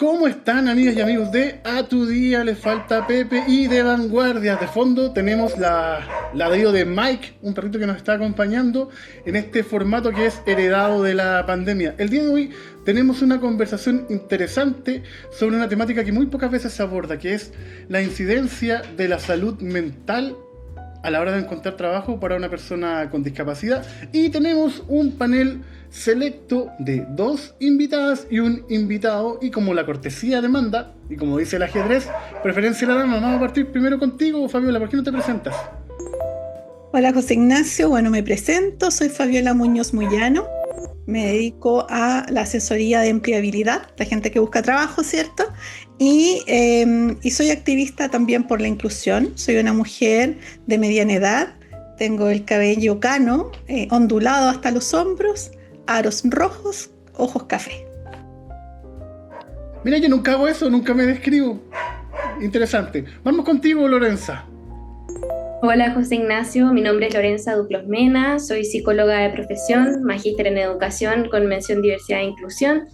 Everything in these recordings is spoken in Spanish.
¿Cómo están, amigas y amigos de A Tu Día Le Falta Pepe y de Vanguardia? De fondo tenemos ladrido de Mike, un perrito que nos está acompañando en este formato que es heredado de la pandemia. El día de hoy tenemos una conversación interesante sobre una temática que muy pocas veces se aborda, que es la incidencia de la salud mental a la hora de encontrar trabajo para una persona con discapacidad. Y tenemos un panel selecto de 2 invitadas y un invitado, y como la cortesía demanda, y como dice el ajedrez, preferencia de la dama. Vamos a partir primero contigo, Fabiola. ¿Por qué no te presentas? Hola José Ignacio, bueno, me presento, soy Fabiola Muñoz Moyano, me dedico a la asesoría de empleabilidad, la gente que busca trabajo, ¿cierto? Y soy activista también por la inclusión, soy una mujer de mediana edad, tengo el cabello cano, ondulado hasta los hombros, aros rojos, ojos café. Mira, yo nunca hago eso, nunca me describo. Interesante. Vamos contigo, Lorenza. Hola José Ignacio, mi nombre es Lorenza Duclos Mena, soy psicóloga de profesión, magíster en educación con mención diversidad e inclusión.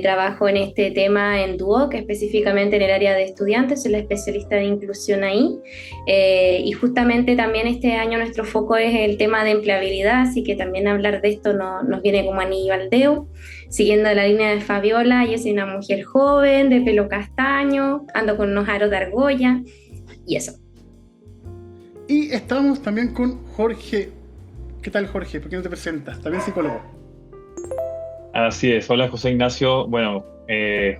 Trabajo en este tema en Duoc, específicamente en el área de estudiantes, soy la especialista de inclusión ahí. Y justamente también este año nuestro foco es el tema de empleabilidad, así que también hablar de esto nos viene como anillo al dedo. Siguiendo la línea de Fabiola, yo soy una mujer joven, de pelo castaño, ando con unos aros de argolla y eso. Y estamos también con Jorge. ¿Qué tal, Jorge? ¿Por qué no te presentas? También psicólogo. Así es, hola José Ignacio. Bueno,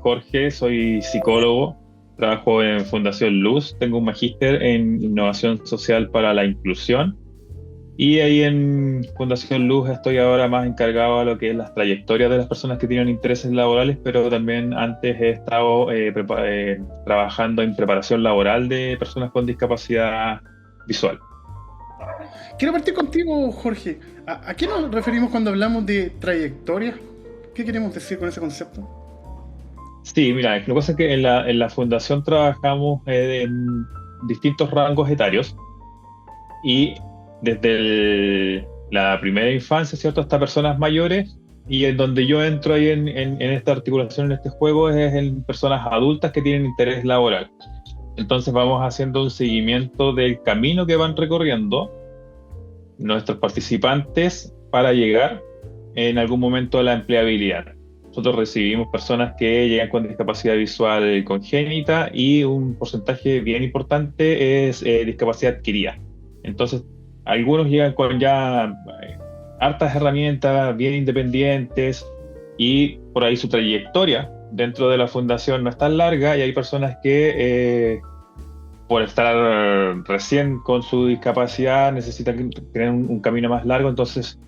Jorge, soy psicólogo, trabajo en Fundación Luz, tengo un magíster en innovación social para la inclusión y ahí en Fundación Luz estoy ahora más encargado de lo que es las trayectorias de las personas que tienen intereses laborales, pero también antes he estado trabajando en preparación laboral de personas con discapacidad visual. Quiero partir contigo, Jorge. ¿A qué nos referimos cuando hablamos de trayectoria? ¿Qué queremos decir con ese concepto? Sí, mira, lo que pasa es que en la fundación trabajamos en distintos rangos etarios y desde la primera infancia, ¿cierto?, hasta personas mayores, y en donde yo entro ahí en esta articulación, en este juego, es en personas adultas que tienen interés laboral. Entonces vamos haciendo un seguimiento del camino que van recorriendo nuestros participantes para llegar en algún momento a la empleabilidad. Nosotros recibimos personas que llegan con discapacidad visual congénita y un porcentaje bien importante es discapacidad adquirida. Entonces, algunos llegan con ya hartas herramientas, bien independientes, y por ahí su trayectoria dentro de la fundación no es tan larga, y hay personas que por estar recién con su discapacidad necesitan tener un camino más largo. Entonces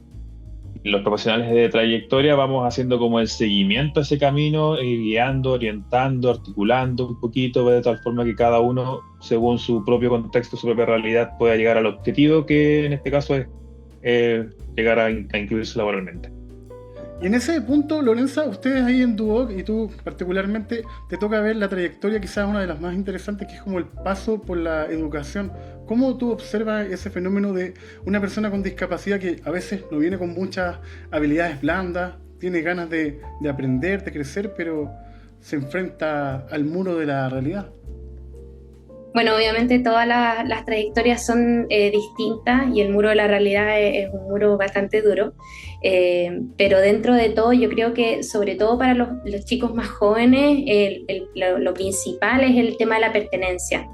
los profesionales de trayectoria vamos haciendo como el seguimiento a ese camino, guiando, orientando, articulando un poquito, de tal forma que cada uno, según su propio contexto, su propia realidad, pueda llegar al objetivo, que en este caso es llegar a incluirse laboralmente. Y en ese punto, Lorenza, ustedes ahí en Duoc, y tú particularmente, te toca ver la trayectoria, quizás una de las más interesantes, que es como el paso por la educación. ¿Cómo tú observas ese fenómeno de una persona con discapacidad que a veces no viene con muchas habilidades blandas, tiene ganas de aprender, de crecer, pero se enfrenta al muro de la realidad? Bueno, obviamente todas las trayectorias son distintas, y el muro de la realidad es un muro bastante duro, pero dentro de todo yo creo que sobre todo para los chicos más jóvenes lo principal es el tema de la pertenencia.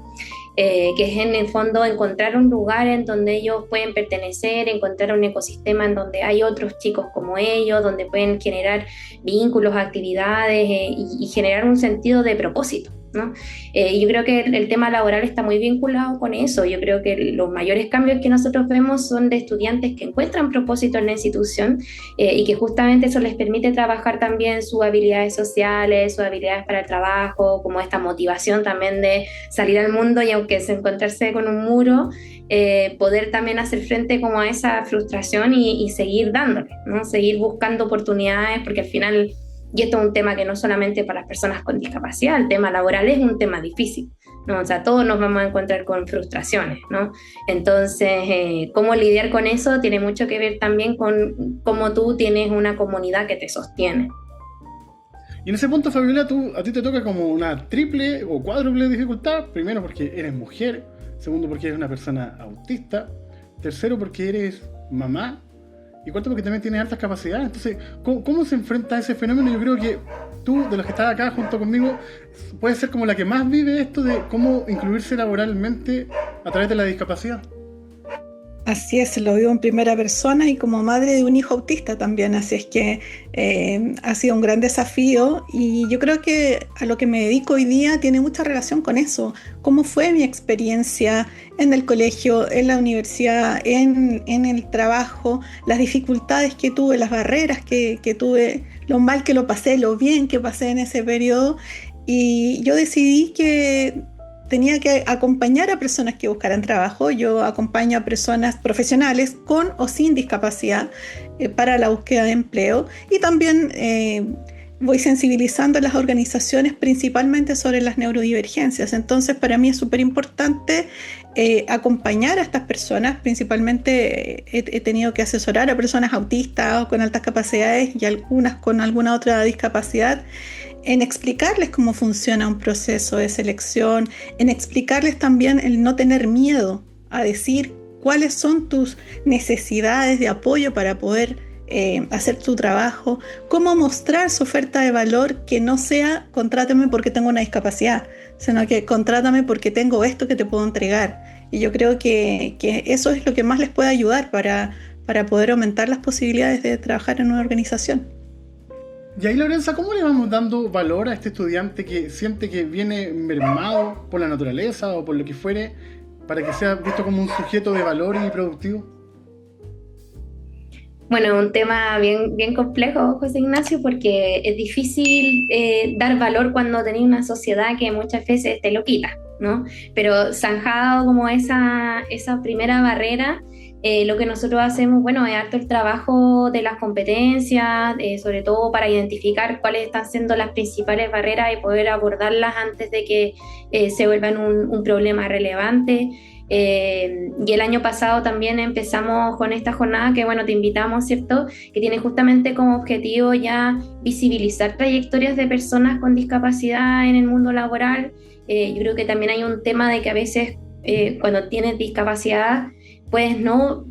Que es en el fondo encontrar un lugar en donde ellos pueden pertenecer, encontrar un ecosistema en donde hay otros chicos como ellos, donde pueden generar vínculos, actividades, y generar un sentido de propósito, ¿no? Yo creo que el tema laboral está muy vinculado con eso. Yo creo que los mayores cambios que nosotros vemos son de estudiantes que encuentran propósito en la institución, y que justamente eso les permite trabajar también sus habilidades sociales, sus habilidades para el trabajo, como esta motivación también de salir al mundo, y aunque es encontrarse con un muro, poder también hacer frente como a esa frustración y seguir dándole, ¿no? Seguir buscando oportunidades, porque al final, y esto es un tema que no solamente para las personas con discapacidad, el tema laboral es un tema difícil, ¿no? O sea, todos nos vamos a encontrar con frustraciones, ¿no? Entonces, cómo lidiar con eso tiene mucho que ver también con cómo tú tienes una comunidad que te sostiene. Y en ese punto, Fabiola, a ti te toca como una triple o cuádruple dificultad. Primero porque eres mujer, segundo porque eres una persona autista, tercero porque eres mamá, y cuarto porque también tienes altas capacidades. Entonces, ¿cómo se enfrenta a ese fenómeno? Yo creo que tú, de los que estás acá junto conmigo, puedes ser como la que más vive esto de cómo incluirse laboralmente a través de la discapacidad. Así es, lo vivo en primera persona y como madre de un hijo autista también, así es que ha sido un gran desafío y yo creo que a lo que me dedico hoy día tiene mucha relación con eso. ¿Cómo fue mi experiencia en el colegio, en la universidad, en el trabajo, las dificultades que tuve, las barreras que tuve, lo mal que lo pasé, lo bien que pasé en ese periodo? Y yo decidí que tenía que acompañar a personas que buscaran trabajo. Yo acompaño a personas profesionales con o sin discapacidad para la búsqueda de empleo y también voy sensibilizando a las organizaciones principalmente sobre las neurodivergencias. Entonces para mí es súper importante acompañar a estas personas. Principalmente he tenido que asesorar a personas autistas o con altas capacidades y algunas con alguna otra discapacidad, en explicarles cómo funciona un proceso de selección, en explicarles también el no tener miedo a decir cuáles son tus necesidades de apoyo para poder hacer tu trabajo, cómo mostrar su oferta de valor que no sea contrátame porque tengo una discapacidad, sino que contrátame porque tengo esto que te puedo entregar. Y yo creo que eso es lo que más les puede ayudar para poder aumentar las posibilidades de trabajar en una organización. Y ahí, Lorenza, ¿cómo le vamos dando valor a este estudiante que siente que viene mermado por la naturaleza o por lo que fuere, para que sea visto como un sujeto de valor y productivo? Bueno, un tema bien complejo, José Ignacio, porque es difícil dar valor cuando tenés una sociedad que muchas veces te lo quita, ¿no? Pero zanjado como esa primera barrera, lo que nosotros hacemos, bueno, es harto el trabajo de las competencias, sobre todo para identificar cuáles están siendo las principales barreras y poder abordarlas antes de que se vuelvan un problema relevante. Y el año pasado también empezamos con esta jornada que, bueno, te invitamos, ¿cierto? Que tiene justamente como objetivo ya visibilizar trayectorias de personas con discapacidad en el mundo laboral. Yo creo que también hay un tema de que a veces cuando tienes discapacidad puedes no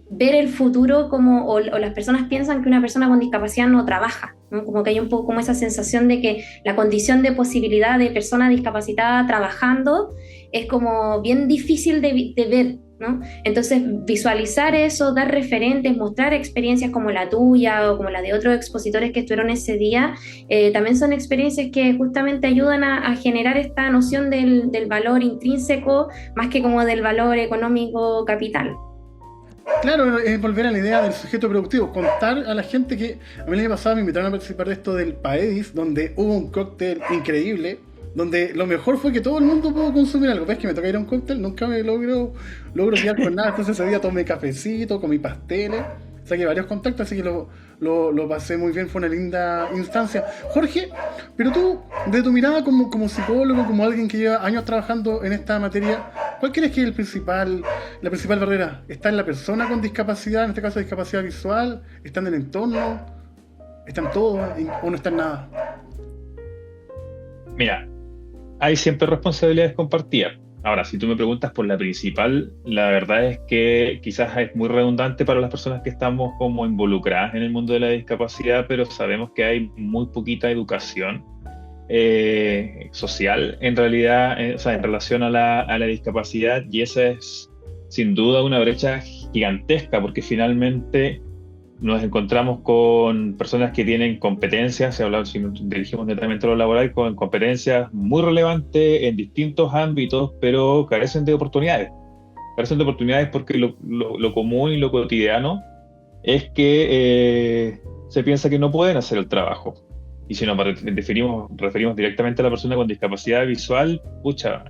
ver el futuro como, o las personas piensan que una persona con discapacidad no trabaja, ¿no? Como que hay un poco como esa sensación de que la condición de posibilidad de persona discapacitada trabajando es como bien difícil de ver, ¿no? Entonces visualizar eso, dar referentes, mostrar experiencias como la tuya o como la de otros expositores que estuvieron ese día, también son experiencias que justamente ayudan a generar esta noción del valor intrínseco más que como del valor económico capital. Claro, es volver a la idea del sujeto productivo, contar a la gente que a mí el año pasado me invitaron a participar de esto del Paedis, donde hubo un cóctel increíble, donde lo mejor fue que todo el mundo pudo consumir algo. Ves que me toca ir a un cóctel, nunca me logro guiar con nada, entonces ese día tomé cafecito, comí pasteles, saqué varios contactos, así que lo pasé muy bien, fue una linda instancia. Jorge, pero tú, de tu mirada como psicólogo, como alguien que lleva años trabajando en esta materia, ¿cuál crees que es la principal barrera? ¿Está en la persona con discapacidad, en este caso discapacidad visual? ¿Está en el entorno? ¿Está en todo o no está en nada? Mira, hay siempre responsabilidades compartidas. Ahora, si tú me preguntas por la principal, la verdad es que quizás es muy redundante para las personas que estamos como involucradas en el mundo de la discapacidad, pero sabemos que hay muy poquita educación social en realidad, o sea, en relación a la discapacidad, y esa es sin duda una brecha gigantesca, porque finalmente nos encontramos con personas que tienen competencias, si nos dirigimos netamente a lo laboral, con competencias muy relevantes en distintos ámbitos, pero carecen de oportunidades. Carecen de oportunidades porque lo común y lo cotidiano es que se piensa que no pueden hacer el trabajo. Y si nos referimos directamente a la persona con discapacidad visual, pucha,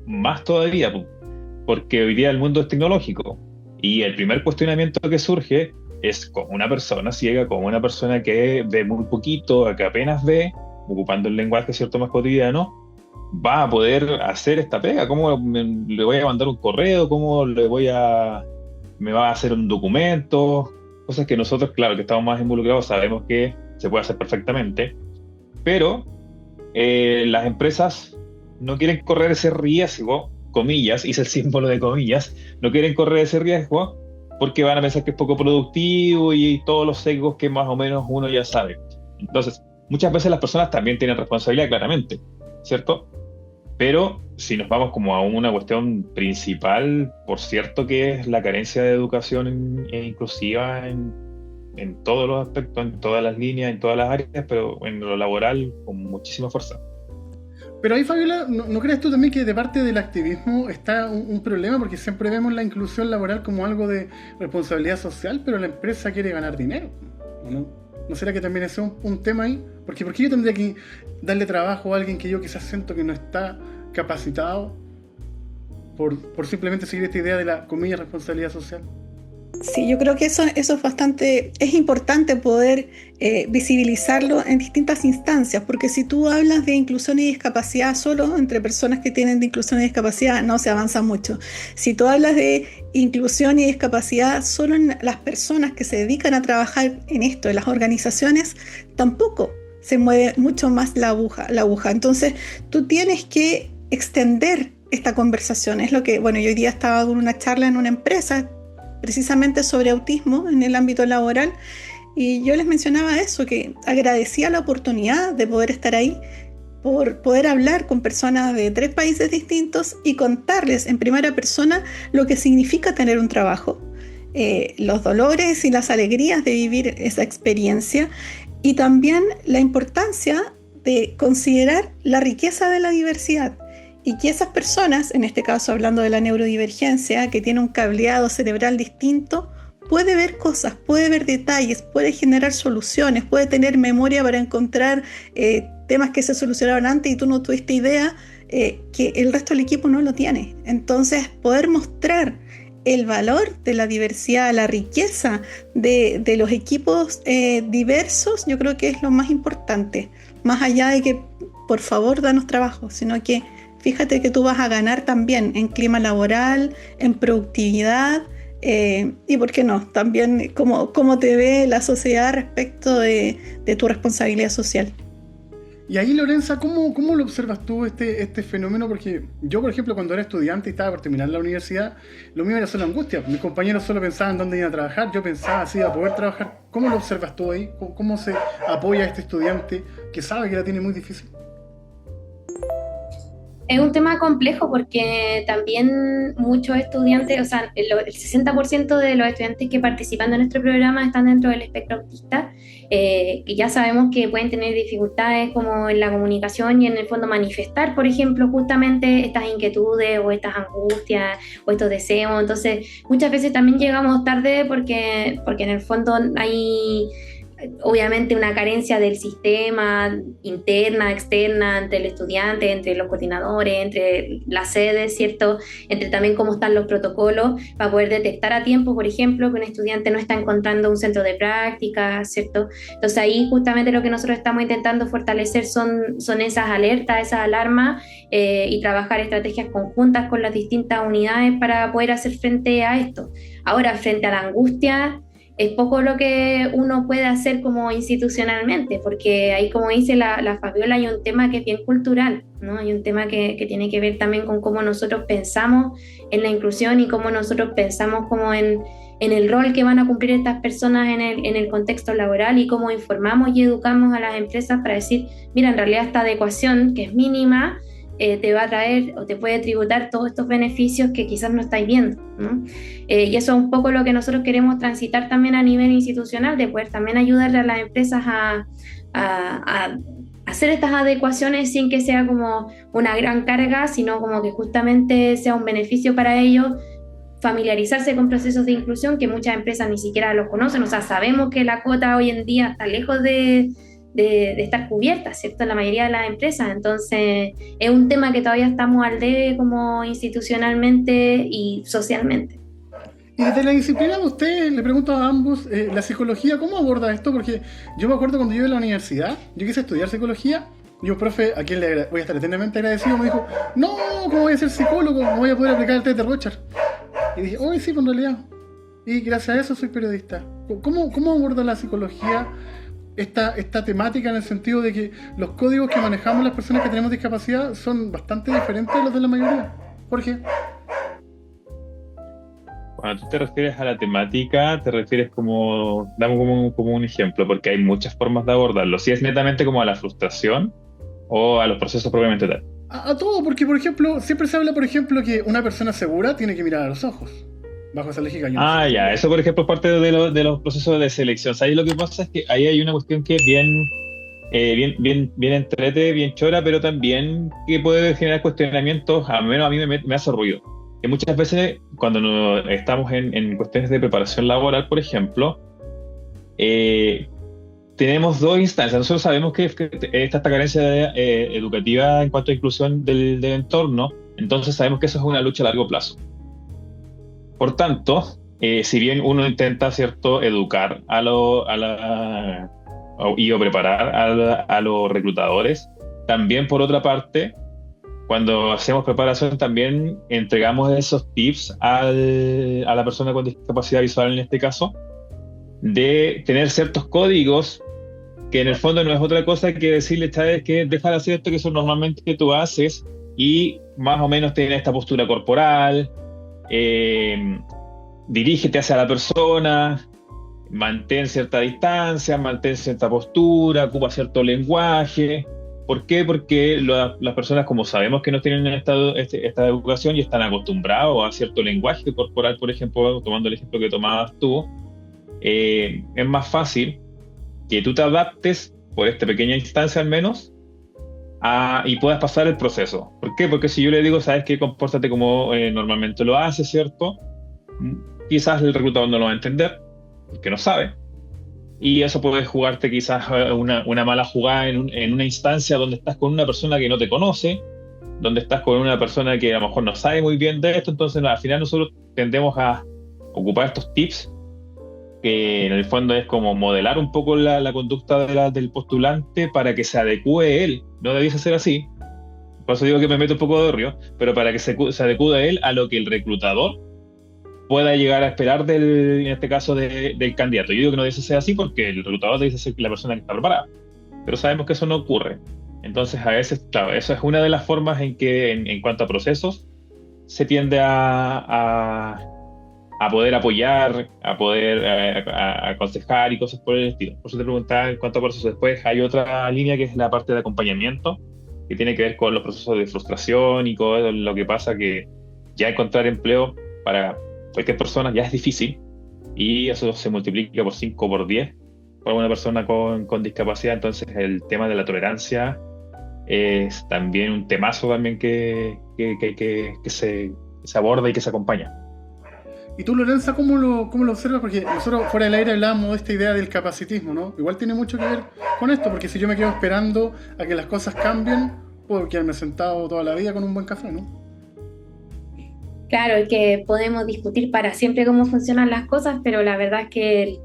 más todavía, porque hoy día el mundo es tecnológico. Y el primer cuestionamiento que surge es como una persona ciega, como una persona que ve muy poquito, que apenas ve, ocupando el lenguaje cierto más cotidiano, va a poder hacer esta pega. ¿Cómo le voy a mandar un correo? ¿Cómo me va a hacer un documento? Cosas que nosotros, claro, que estamos más involucrados, sabemos que se puede hacer perfectamente, pero las empresas no quieren correr ese riesgo, comillas, hice el símbolo de comillas, no quieren correr ese riesgo porque van a pensar que es poco productivo y todos los sesgos que más o menos uno ya sabe. Entonces, muchas veces las personas también tienen responsabilidad, claramente, ¿cierto? Pero si nos vamos como a una cuestión principal, por cierto que es la carencia de educación inclusiva en todos los aspectos, en todas las líneas, en todas las áreas, pero en lo laboral con muchísima fuerza. Pero ahí, Fabiola, ¿no crees tú también que de parte del activismo está un problema? Porque siempre vemos la inclusión laboral como algo de responsabilidad social, pero la empresa quiere ganar dinero, ¿no? ¿No será que también ese es un tema ahí? Porque ¿por qué yo tendría que darle trabajo a alguien que yo quizás siento que no está capacitado por simplemente seguir esta idea de la, comillas, responsabilidad social? Sí, yo creo que eso es importante poder visibilizarlo en distintas instancias, porque si tú hablas de inclusión y discapacidad solo entre personas que tienen de inclusión y discapacidad, no se avanza mucho. Si tú hablas de inclusión y discapacidad solo en las personas que se dedican a trabajar en esto, en las organizaciones, tampoco se mueve mucho más la aguja. Entonces, tú tienes que extender esta conversación. Es lo que, bueno, yo hoy día estaba con una charla en una empresa precisamente sobre autismo en el ámbito laboral, y yo les mencionaba eso, que agradecía la oportunidad de poder estar ahí, por poder hablar con personas de 3 países distintos y contarles en primera persona lo que significa tener un trabajo, los dolores y las alegrías de vivir esa experiencia, y también la importancia de considerar la riqueza de la diversidad. Y que esas personas, en este caso hablando de la neurodivergencia, que tiene un cableado cerebral distinto, puede ver cosas, puede ver detalles, puede generar soluciones, puede tener memoria para encontrar temas que se solucionaron antes y tú no tuviste idea, que el resto del equipo no lo tiene. Entonces, poder mostrar el valor de la diversidad, la riqueza de los equipos diversos, yo creo que es lo más importante. Más allá de que, por favor, danos trabajo, sino que fíjate que tú vas a ganar también en clima laboral, en productividad, y por qué no, también cómo te ve la sociedad respecto de tu responsabilidad social. Y ahí, Lorenza, ¿cómo lo observas tú este fenómeno? Porque yo, por ejemplo, cuando era estudiante y estaba por terminar la universidad, lo mío era solo angustia. Mis compañeros solo pensaban dónde iban a trabajar, yo pensaba si iba a poder trabajar. ¿Cómo lo observas tú ahí? ¿Cómo se apoya a este estudiante que sabe que la tiene muy difícil? Es un tema complejo porque también muchos estudiantes, o sea, el 60% de los estudiantes que participan en nuestro programa están dentro del espectro autista, que ya sabemos que pueden tener dificultades como en la comunicación y en el fondo manifestar, por ejemplo, justamente estas inquietudes o estas angustias o estos deseos. Entonces, muchas veces también llegamos tarde porque en el fondo hay obviamente una carencia del sistema interna, externa, entre el estudiante, entre los coordinadores, entre las sedes, ¿cierto? Entre también cómo están los protocolos para poder detectar a tiempo, por ejemplo, que un estudiante no está encontrando un centro de práctica, ¿cierto? Entonces ahí justamente lo que nosotros estamos intentando fortalecer son esas alertas, esas alarmas, y trabajar estrategias conjuntas con las distintas unidades para poder hacer frente a esto. Ahora, frente a la angustia, es poco lo que uno puede hacer como institucionalmente, porque ahí, como dice la Fabiola, hay un tema que es bien cultural, ¿no? Hay un tema que tiene que ver también con cómo nosotros pensamos en la inclusión y cómo nosotros pensamos como en el rol que van a cumplir estas personas en el contexto laboral, y cómo informamos y educamos a las empresas para decir, mira, en realidad esta adecuación, que es mínima, te va a traer o te puede tributar todos estos beneficios que quizás no estáis viendo, ¿no? Y eso es un poco lo que nosotros queremos transitar también a nivel institucional, de poder también ayudarle a las empresas a hacer estas adecuaciones sin que sea como una gran carga, sino como que justamente sea un beneficio para ellos, familiarizarse con procesos de inclusión que muchas empresas ni siquiera los conocen. O sea, sabemos que la cuota hoy en día está lejos de estar cubierta, ¿cierto? En la mayoría de las empresas. Entonces, es un tema que todavía estamos al debe como institucionalmente y socialmente. Y desde la disciplina de usted, le pregunto a ambos, la psicología, ¿cómo aborda esto? Porque yo me acuerdo cuando yo iba a la universidad, yo quise estudiar psicología, y un profe, a quien voy a estar eternamente agradecido, me dijo, no, ¿cómo voy a ser psicólogo? No voy a poder aplicar el test de Rorschach. Y dije, oh, sí, pues en realidad. Y gracias a eso soy periodista. ¿Cómo aborda la psicología esta temática en el sentido de que los códigos que manejamos las personas que tenemos discapacidad son bastante diferentes a los de la mayoría. Jorge. Cuando tú te refieres a la temática, te refieres damos como un ejemplo, porque hay muchas formas de abordarlo. Si es netamente como a la frustración o a los procesos propiamente tal. A todo, porque por ejemplo, siempre se habla, por ejemplo, que una persona segura tiene que mirar a los ojos. Bajo esa lógica. Ya, eso por ejemplo es parte de los procesos de selección. ¿Sabes? Lo que pasa es que ahí hay una cuestión que es bien entrete, bien chora, pero también que puede generar cuestionamientos, al menos a mí me hace ruido. Que muchas veces cuando estamos en cuestiones de preparación laboral, por ejemplo, tenemos dos instancias. Nosotros sabemos que está esta carencia educativa en cuanto a inclusión del entorno, entonces sabemos que eso es una lucha a largo plazo. Por tanto, si bien uno intenta, ¿cierto?, educar o preparar a los reclutadores, también por otra parte, cuando hacemos preparación también entregamos esos tips a la persona con discapacidad visual en este caso, de tener ciertos códigos que en el fondo no es otra cosa que decirle, ¿sabes qué? Deja de hacer esto que eso normalmente tú haces y más o menos tener esta postura corporal, dirígete hacia la persona, mantén cierta distancia, mantén cierta postura, ocupa cierto lenguaje. ¿Por qué? Porque las personas, como sabemos que no tienen esta educación y están acostumbrados a cierto lenguaje corporal, por ejemplo, tomando el ejemplo que tomabas tú, es más fácil que tú te adaptes por esta pequeña instancia al menos y puedas pasar el proceso. ¿Por qué? Porque si yo le digo, sabes qué, compórtate como normalmente lo haces, ¿cierto? Quizás el reclutador no lo va a entender, porque no sabe. Y eso puede jugarte quizás una mala jugada en una instancia donde estás con una persona que no te conoce, donde estás con una persona que a lo mejor no sabe muy bien de esto. Entonces al final nosotros tendemos a ocupar estos tips, que en el fondo es como modelar un poco la conducta del postulante para que se adecue él. No debiese ser así, por eso digo que me meto un poco de río, pero para que se adecue él a lo que el reclutador pueda llegar a esperar en este caso del candidato. Yo digo que no debe ser así porque el reclutador debe ser la persona que está preparada, pero sabemos que eso no ocurre. Entonces a veces, claro, eso es una de las formas en que en cuanto a procesos se tiende a poder apoyar, a poder aconsejar y cosas por el estilo. Por eso te preguntaba en cuanto a procesos. Después hay otra línea que es la parte de acompañamiento, que tiene que ver con los procesos de frustración y con lo que pasa que ya encontrar empleo para cualquier persona ya es difícil, y eso se multiplica por 5 o por 10 para una persona con discapacidad. Entonces el tema de la tolerancia es también un temazo también que se aborda y que se acompaña. ¿Y tú, Lorenza, cómo lo observas? Porque nosotros fuera del aire hablábamos de esta idea del capacitismo, ¿no? Igual tiene mucho que ver con esto, porque si yo me quedo esperando a que las cosas cambien, puedo quedarme sentado toda la vida con un buen café, ¿no? Claro, que podemos discutir para siempre cómo funcionan las cosas, pero la verdad es que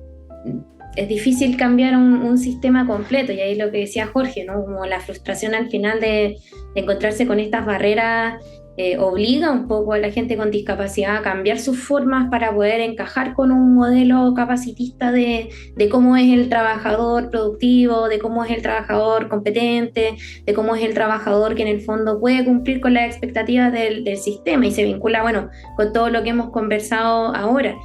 es difícil cambiar un sistema completo, y ahí lo que decía Jorge, ¿no? Como la frustración al final de encontrarse con estas barreras obliga un poco a la gente con discapacidad a cambiar sus formas para poder encajar con un modelo capacitista de cómo es el trabajador productivo, de cómo es el trabajador competente, de cómo es el trabajador que en el fondo puede cumplir con las expectativas del sistema, y se vincula, bueno, con todo lo que hemos conversado ahora.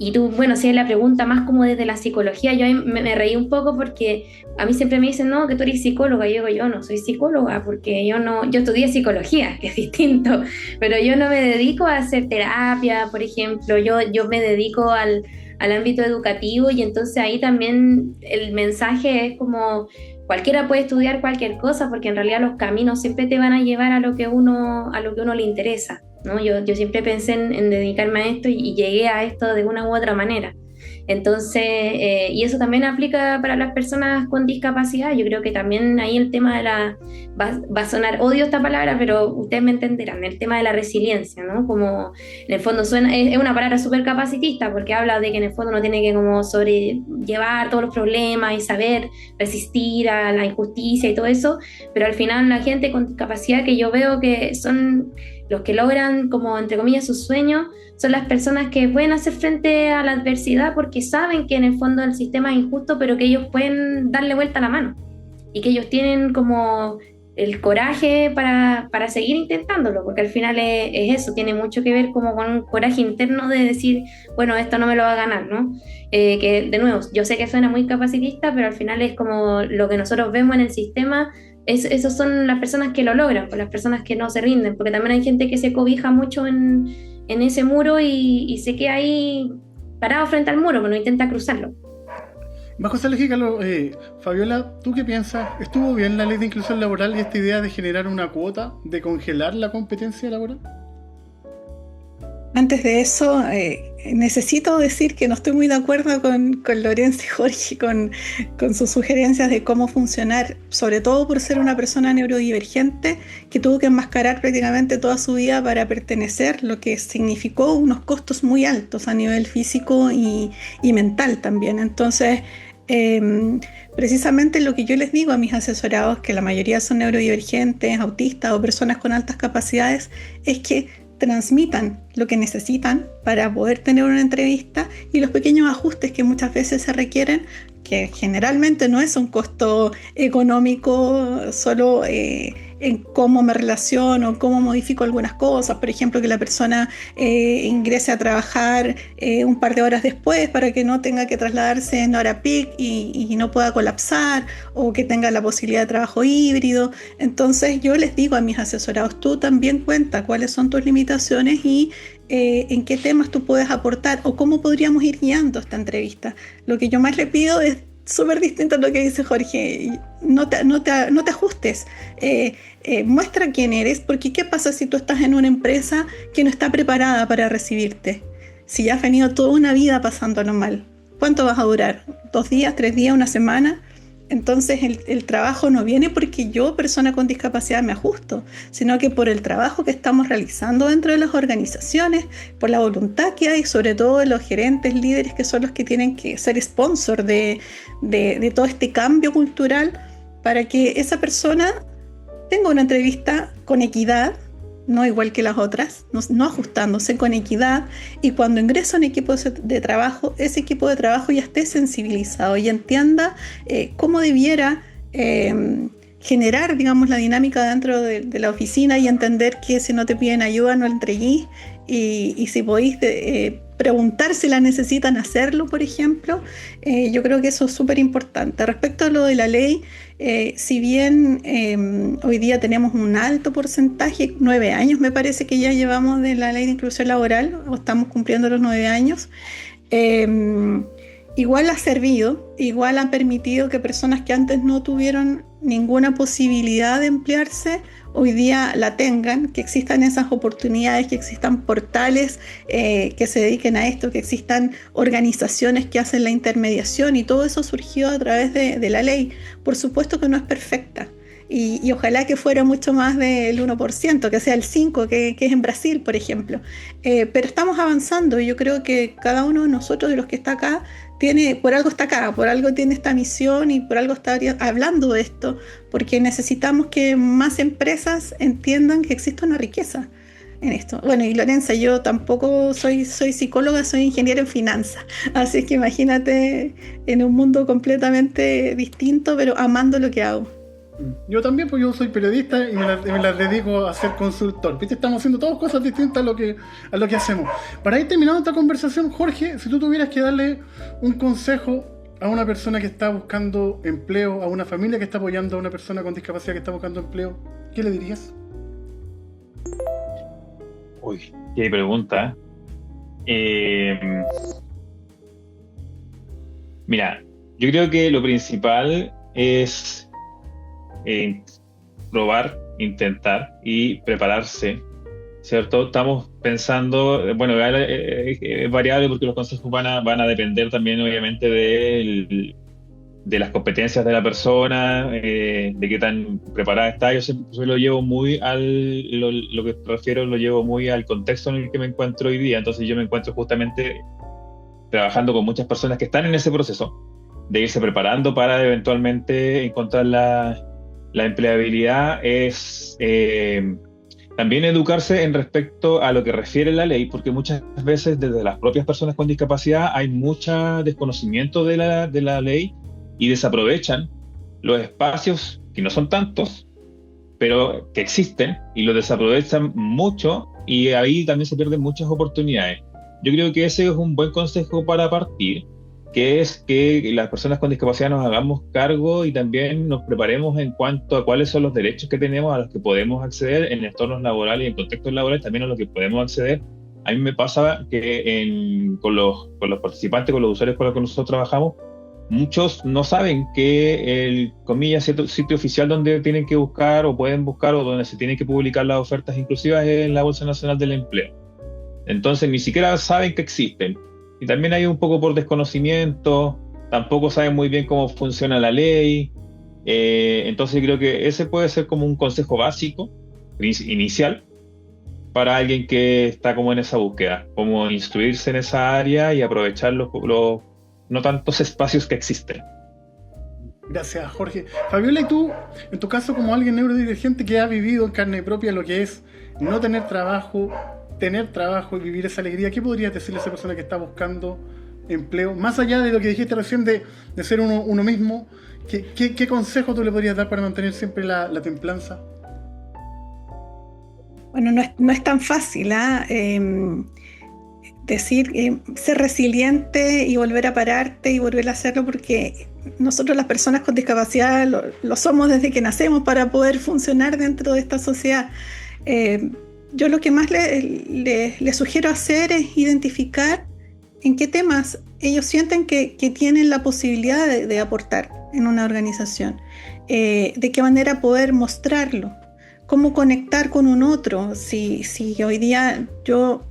Y tú, bueno, si es la pregunta más como desde la psicología, yo me reí un poco porque a mí siempre me dicen, no, que tú eres psicóloga. Y yo digo, yo no soy psicóloga porque yo estudié psicología, que es distinto, pero yo no me dedico a hacer terapia, por ejemplo. Yo me dedico al ámbito educativo, y entonces ahí también el mensaje es como cualquiera puede estudiar cualquier cosa, porque en realidad los caminos siempre te van a llevar a lo que uno le interesa, ¿no? Yo siempre pensé en dedicarme a esto y llegué a esto de una u otra manera. Entonces, y eso también aplica para las personas con discapacidad. Yo creo que también ahí el tema de va a sonar odio esta palabra, pero ustedes me entenderán, el tema de la resiliencia, ¿no? Como en el fondo es una palabra súper capacitista, porque habla de que en el fondo uno tiene que como sobrellevar todos los problemas y saber resistir a la injusticia y todo eso, pero al final la gente con discapacidad que yo veo que son los que logran, como entre comillas, sus sueños, son las personas que pueden hacer frente a la adversidad porque saben que en el fondo el sistema es injusto, pero que ellos pueden darle vuelta a la mano y que ellos tienen como el coraje para seguir intentándolo, porque al final es eso, tiene mucho que ver como con un coraje interno de decir, bueno, esto no me lo va a ganar, ¿no? Que de nuevo, yo sé que suena muy capacitista, pero al final es como lo que nosotros vemos en el sistema, esos son las personas que lo logran, pues las personas que no se rinden, porque también hay gente que se cobija mucho en ese muro y se queda ahí parado frente al muro, pero no intenta cruzarlo. Bajo esa lógica, Fabiola, ¿tú qué piensas? ¿Estuvo bien la ley de inclusión laboral y esta idea de generar una cuota, de congelar la competencia laboral? Antes de eso, necesito decir que no estoy muy de acuerdo con Lorenzo y Jorge, con sus sugerencias de cómo funcionar, sobre todo por ser una persona neurodivergente que tuvo que enmascarar prácticamente toda su vida para pertenecer, lo que significó unos costos muy altos a nivel físico y mental también. Entonces, precisamente lo que yo les digo a mis asesorados, que la mayoría son neurodivergentes, autistas o personas con altas capacidades, es que transmitan lo que necesitan para poder tener una entrevista y los pequeños ajustes que muchas veces se requieren, que generalmente no es un costo económico solo en cómo me relaciono, cómo modifico algunas cosas, por ejemplo, que la persona ingrese a trabajar un par de horas después para que no tenga que trasladarse en hora peak y no pueda colapsar, o que tenga la posibilidad de trabajo híbrido. Entonces yo les digo a mis asesorados, tú también cuenta cuáles son tus limitaciones y en qué temas tú puedes aportar o cómo podríamos ir guiando esta entrevista. Lo que yo más le pido es súper distinto a lo que dice Jorge. No te ajustes. Muestra quién eres, porque ¿qué pasa si tú estás en una empresa que no está preparada para recibirte? Si ya has venido toda una vida pasándolo mal, ¿cuánto vas a durar? ¿2 días, 3 días, una semana? Entonces el trabajo no viene porque yo, persona con discapacidad, me ajusto, sino que por el trabajo que estamos realizando dentro de las organizaciones, por la voluntad que hay, sobre todo de los gerentes, líderes, que son los que tienen que ser sponsor de todo este cambio cultural, para que esa persona tenga una entrevista con equidad, no igual que las otras, no ajustándose, con equidad, y cuando ingresa a un equipo de trabajo, ese equipo de trabajo ya esté sensibilizado y entienda cómo debiera generar, digamos, la dinámica dentro de la oficina, y entender que si no te piden ayuda no la entreguís, y si podéis preguntar si la necesitan hacerlo, por ejemplo. Yo creo que eso es súper importante. Respecto a lo de la ley, si bien hoy día tenemos un alto porcentaje, 9 años me parece que ya llevamos de la ley de inclusión laboral, o estamos cumpliendo los 9 años, igual ha servido, igual ha permitido que personas que antes no tuvieron ninguna posibilidad de emplearse, hoy día la tengan, que existan esas oportunidades, que existan portales que se dediquen a esto, que existan organizaciones que hacen la intermediación, y todo eso surgió a través de la ley. Por supuesto que no es perfecta, y ojalá que fuera mucho más del 1%, que sea el 5%, que es en Brasil, por ejemplo. Pero estamos avanzando, y yo creo que cada uno de nosotros, de los que está acá, por algo está acá, por algo tiene esta misión, y por algo está hablando de esto, porque necesitamos que más empresas entiendan que existe una riqueza en esto. Bueno, y Lorenza, yo tampoco soy psicóloga, soy ingeniera en finanzas, así que imagínate, en un mundo completamente distinto, pero amando lo que hago. Yo también, pues yo soy periodista y me las dedico a ser consultor. ¿Viste? Estamos haciendo todas cosas distintas a lo que hacemos. Para ir terminando esta conversación, Jorge, si tú tuvieras que darle un consejo a una persona que está buscando empleo, a una familia que está apoyando a una persona con discapacidad que está buscando empleo, ¿qué le dirías? Uy, qué pregunta. Mira, yo creo que lo principal es probar, intentar y prepararse, ¿cierto? Estamos pensando, bueno, es variable porque los consejos van a depender también, obviamente, de las competencias de la persona, de qué tan preparada está. Yo lo llevo muy lo que prefiero, lo llevo muy al contexto en el que me encuentro hoy día. Entonces yo me encuentro justamente trabajando con muchas personas que están en ese proceso de irse preparando para eventualmente encontrar la empleabilidad. Es También educarse en respecto a lo que refiere la ley, porque muchas veces desde las propias personas con discapacidad hay mucho desconocimiento de la ley y desaprovechan los espacios, que no son tantos, pero que existen, y los desaprovechan mucho, y ahí también se pierden muchas oportunidades. Yo creo que ese es un buen consejo para partir, que es que las personas con discapacidad nos hagamos cargo y también nos preparemos en cuanto a cuáles son los derechos que tenemos, a los que podemos acceder en entornos laborales y en contextos laborales, también a los que podemos acceder. A mí me pasa que con los participantes, con los usuarios con los que nosotros trabajamos, muchos no saben que el, comillas, cierto sitio oficial donde tienen que buscar o pueden buscar o donde se tienen que publicar las ofertas inclusivas es en la Bolsa Nacional del Empleo. Entonces ni siquiera saben que existen. Y también hay un poco por desconocimiento, tampoco saben muy bien cómo funciona la ley. Entonces creo que ese puede ser como un consejo básico, inicial, para alguien que está como en esa búsqueda, como instruirse en esa área y aprovechar los no tantos espacios que existen. Gracias, Jorge. Fabiola, y tú, en tu caso como alguien neurodivergente que ha vivido en carne propia lo que es no tener trabajo, tener trabajo y vivir esa alegría, ¿qué podrías decirle a esa persona que está buscando empleo? Más allá de lo que dijiste recién de ser uno mismo, ¿qué consejo tú le podrías dar para mantener siempre la templanza? Bueno, no es tan fácil, decir, ser resiliente y volver a pararte y volver a hacerlo, porque nosotros las personas con discapacidad lo somos desde que nacemos para poder funcionar dentro de esta sociedad. Yo lo que más le sugiero hacer es identificar en qué temas ellos sienten que tienen la posibilidad de aportar en una organización, de qué manera poder mostrarlo, cómo conectar con un otro. Si hoy día yo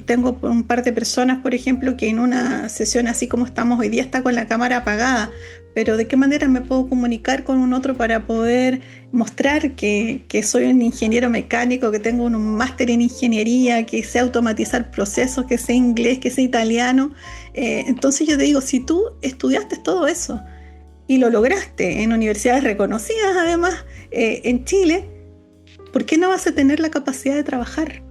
tengo un par de personas, por ejemplo, que en una sesión así como estamos hoy día está con la cámara apagada, pero ¿de qué manera me puedo comunicar con un otro para poder mostrar que soy un ingeniero mecánico, que tengo un máster en ingeniería, que sé automatizar procesos, que sé inglés, que sé italiano? Entonces yo te digo, si tú estudiaste todo eso y lo lograste en universidades reconocidas además en Chile, ¿por qué no vas a tener la capacidad de trabajar?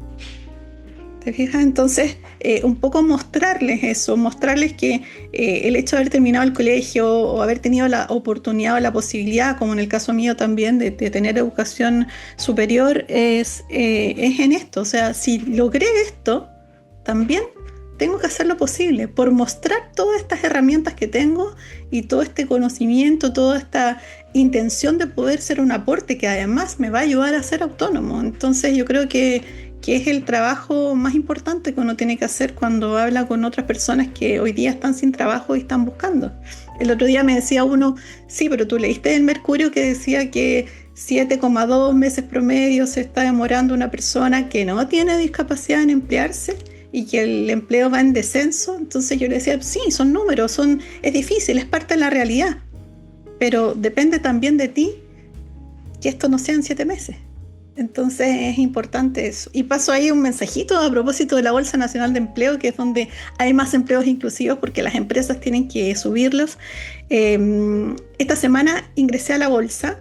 ¿Te fijas? Entonces, un poco mostrarles eso, mostrarles que el hecho de haber terminado el colegio o haber tenido la oportunidad o la posibilidad, como en el caso mío también, de tener educación superior, es en esto. O sea, si logré esto, también tengo que hacer lo posible por mostrar todas estas herramientas que tengo y todo este conocimiento, toda esta intención de poder ser un aporte que además me va a ayudar a ser autónomo. Entonces yo creo que es el trabajo más importante que uno tiene que hacer cuando habla con otras personas que hoy día están sin trabajo y están buscando. El otro día me decía uno, sí, pero tú leíste el Mercurio que decía que 7,2 meses promedio se está demorando una persona que no tiene discapacidad en emplearse y que el empleo va en descenso. Entonces yo le decía, sí, son números, es difícil, es parte de la realidad, pero depende también de ti que esto no sean 7 meses. Entonces es importante eso. Y paso ahí un mensajito a propósito de la Bolsa Nacional de Empleo, que es donde hay más empleos inclusivos porque las empresas tienen que subirlos. Esta semana ingresé a la bolsa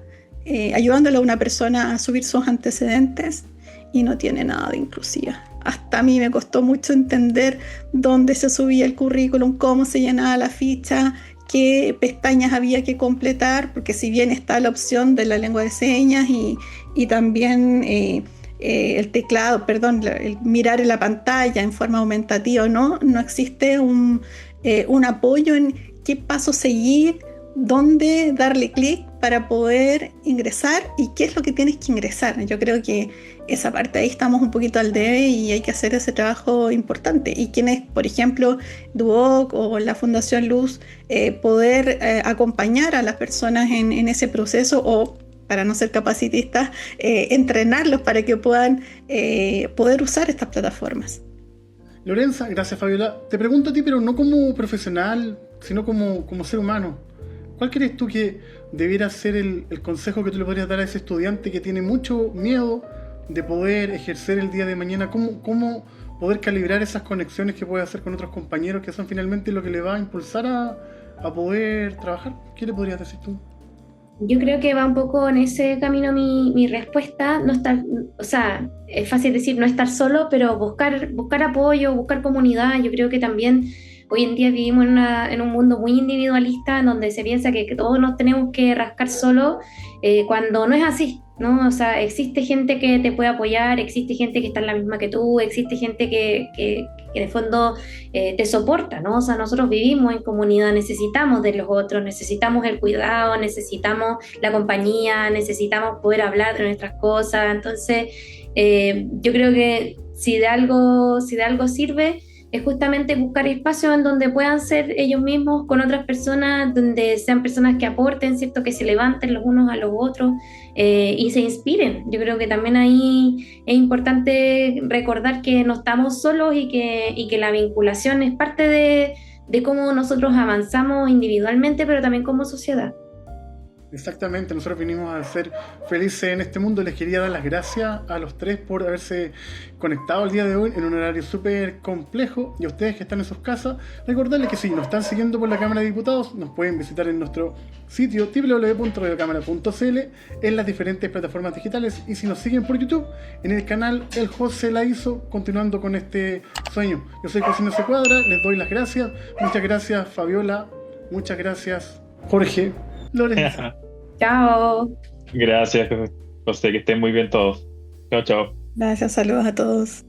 ayudándole a una persona a subir sus antecedentes y no tiene nada de inclusiva. Hasta a mí me costó mucho entender dónde se subía el currículum, cómo se llenaba la ficha, qué pestañas había que completar, porque si bien está la opción de la lengua de señas y también el teclado, el mirar en la pantalla en forma aumentativa, no existe un apoyo en qué paso seguir, dónde darle clic para poder ingresar y qué es lo que tienes que ingresar. Yo creo que esa parte ahí estamos un poquito al debe y hay que hacer ese trabajo importante. Y quienes, por ejemplo, Duoc o la Fundación Luz, poder acompañar a las personas en ese proceso o, para no ser capacitistas, entrenarlos para que puedan poder usar estas plataformas. Lorenza, gracias Fabiola. Te pregunto a ti, pero no como profesional, sino como ser humano. ¿Cuál crees tú que debiera ser el consejo que tú le podrías dar a ese estudiante que tiene mucho miedo de poder ejercer el día de mañana? ¿Cómo poder calibrar esas conexiones que puede hacer con otros compañeros que son finalmente lo que le va a impulsar a poder trabajar? ¿Qué le podrías decir tú? Yo creo que va un poco en ese camino mi respuesta, no estar, o sea, es fácil decir no estar solo, pero buscar apoyo, buscar comunidad. Yo creo que también hoy en día vivimos en un mundo muy individualista, en donde se piensa que todos nos tenemos que rascar solo, cuando no es así, ¿no? O sea, existe gente que te puede apoyar, existe gente que está en la misma que tú, existe gente que en el fondo te soporta, ¿no? O sea, nosotros vivimos en comunidad, necesitamos de los otros, necesitamos el cuidado, necesitamos la compañía, necesitamos poder hablar de nuestras cosas. Entonces, yo creo que si de algo sirve, es justamente buscar espacios en donde puedan ser ellos mismos con otras personas, donde sean personas que aporten, ¿cierto? Que se levanten los unos a los otros, y se inspiren. Yo creo que también ahí es importante recordar que no estamos solos y que la vinculación es parte de cómo nosotros avanzamos individualmente, pero también como sociedad. Exactamente, nosotros vinimos a ser felices en este mundo. Les quería dar las gracias a los tres por haberse conectado el día de hoy en un horario súper complejo, y a ustedes que están en sus casas, recordarles que si nos están siguiendo por la Cámara de Diputados, nos pueden visitar en nuestro sitio www.radiocámara.cl, en las diferentes plataformas digitales, y si nos siguen por YouTube, en el canal El José la hizo, continuando con este sueño. Yo soy José Ignacio Cuadra, les doy las gracias. Muchas gracias, Fabiola. Muchas gracias, Jorge. Lorenzo. Chao. Gracias, José, que estén muy bien todos. Chao, chao. Gracias, saludos a todos.